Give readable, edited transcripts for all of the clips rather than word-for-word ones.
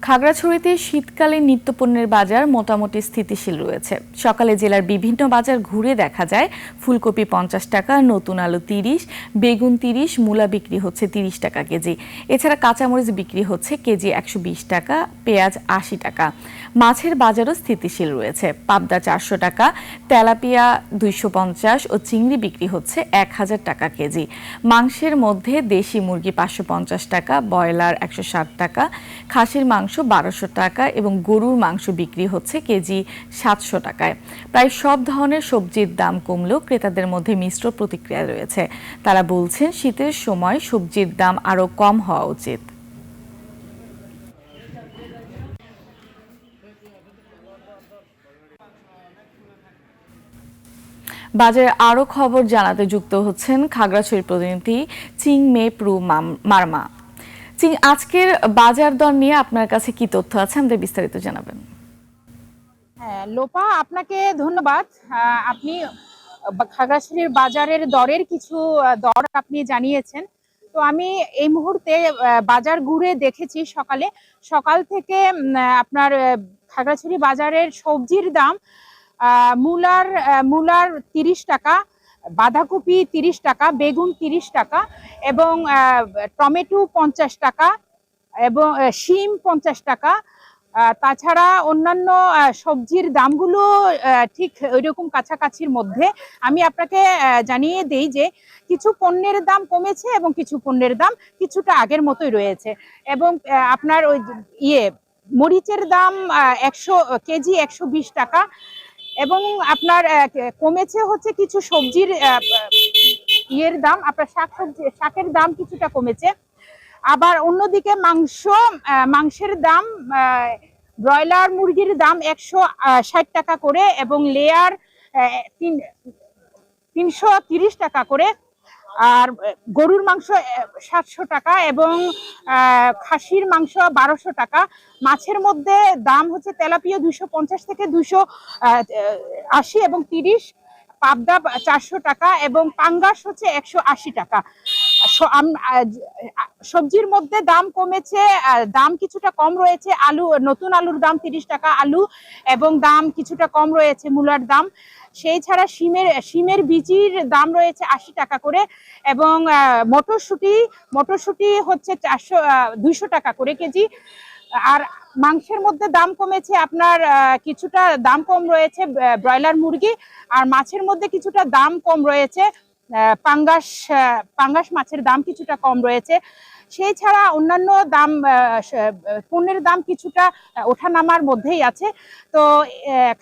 খাগড়াছড়িতে শীতকালীন নিত্যপণ্যের বাজার মোটামুটি স্থিতিশীল রয়েছে। সকালে জেলার বিভিন্ন বাজার ঘুরে দেখা যায় ফুলকপি 50 টাকা, নতুন আলু 30, বেগুন 30, মূলা বিক্রি হচ্ছে 30 টাকা কেজি। এছাড়া কাঁচামরিচ বিক্রি হচ্ছে কেজি 120 টাকা, পেঁয়াজ 80 টাকা। মাছের বাজারও স্থিতিশীল রয়েছে। পাবদা 400 টাকা, তেলাপিয়া 250 ও চিংড়ি বিক্রি হচ্ছে 1000 টাকা কেজি। মাংসের মধ্যে দেশি মুরগি 550 টাকা, ব্রয়লার 160 টাকা, খাসির মাংস 1200 টাকা এবং গরুর মাংস বিক্রি হচ্ছে কেজি 700 টাকায়। প্রায় সব ধরনের সবজির দাম কমলেও ক্রেতাদের মধ্যে মিশ্র প্রতিক্রিয়া রয়েছে। তারা বলছেন শীতের সময় সবজির দাম আরও কম হওয়া উচিত। বাজারে আরও খবর জানাতে যুক্ত হচ্ছেন খাগড়াছড়ির প্রতিনিধি চিংমে প্রু মারমা। চিং, আজকের বাজার দর নিয়ে আপনার কাছে কি তথ্য আছে, আমাদের বিস্তারিত জানাবেন। হ্যাঁ লোপা, আপনাকে ধন্যবাদ। আপনি খাগড়াছড়ির বাজারের দরের কিছু দর আপনি জানিয়েছেন। তো আমি এই মুহূর্তে বাজার ঘুরে দেখেছি সকাল থেকে আপনার খাগড়াছড়ি বাজারের সবজির দাম মূলার 30 টাকা, বাঁধাকপি 30 টাকা, বেগুন 30 টাকা এবং টমেটো 50 টাকা এবং শিম 50 টাকা। তাছাড়া অন্যান্য সবজির দামগুলো ঠিক ওইরকম কাছাকাছির মধ্যে। আমি আপনাকে জানিয়ে দেই যে কিছু পণ্যের দাম কমেছে এবং কিছু পণ্যের দাম কিছুটা আগের মতোই রয়েছে। এবং আপনার ওই মরিচের দাম 100 কেজি 120 টাকা এবং আপনার কমেছে হচ্ছে কিছু সবজির দাম, আপনার শাকের দাম কিছুটা কমেছে। আবার অন্যদিকে মাংসের দাম, ব্রয়লার মুরগির দাম 160 টাকা করে এবং লেয়ার 330 টাকা করে, আর গরুর মাংস 700 টাকা এবং খাসির মাংস 1200 টাকা। মাছের মধ্যে দাম হচ্ছে তেলাপিয়া 250 থেকে 280 এবং 30, পাবদা 400 টাকা এবং পাঙ্গাস হচ্ছে 180 টাকা। সবজির মধ্যে দাম কমেছে, দাম কিছুটা কম রয়েছে। নতুন আলুর দাম 30 টাকা আলু এবং দাম কিছুটা কম রয়েছে মূলার দাম। সেই ছাড়া শিমের বীজির দাম রয়েছে 80 টাকা করে এবং মটরশুঁটি হচ্ছে 200 টাকা করে কেজি। আর মাংসের মধ্যে দাম কমেছে, আপনার কিছুটা দাম কম রয়েছে ব্রয়লার মুরগি, আর মাছের মধ্যে কিছুটা দাম কম রয়েছে পাঙ্গাস মাছের দাম কিছুটা কম রয়েছে। সেই ছাড়া অন্যান্য দাম পণ্যের দাম কিছুটা ওঠানামার মধ্যেই আছে। তো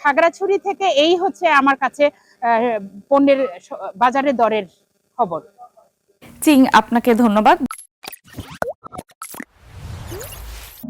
খাগড়াছড়ি থেকে এই হচ্ছে আমার কাছে পণ্যের বাজারের দরের খবর। চিং, আপনাকে ধন্যবাদ।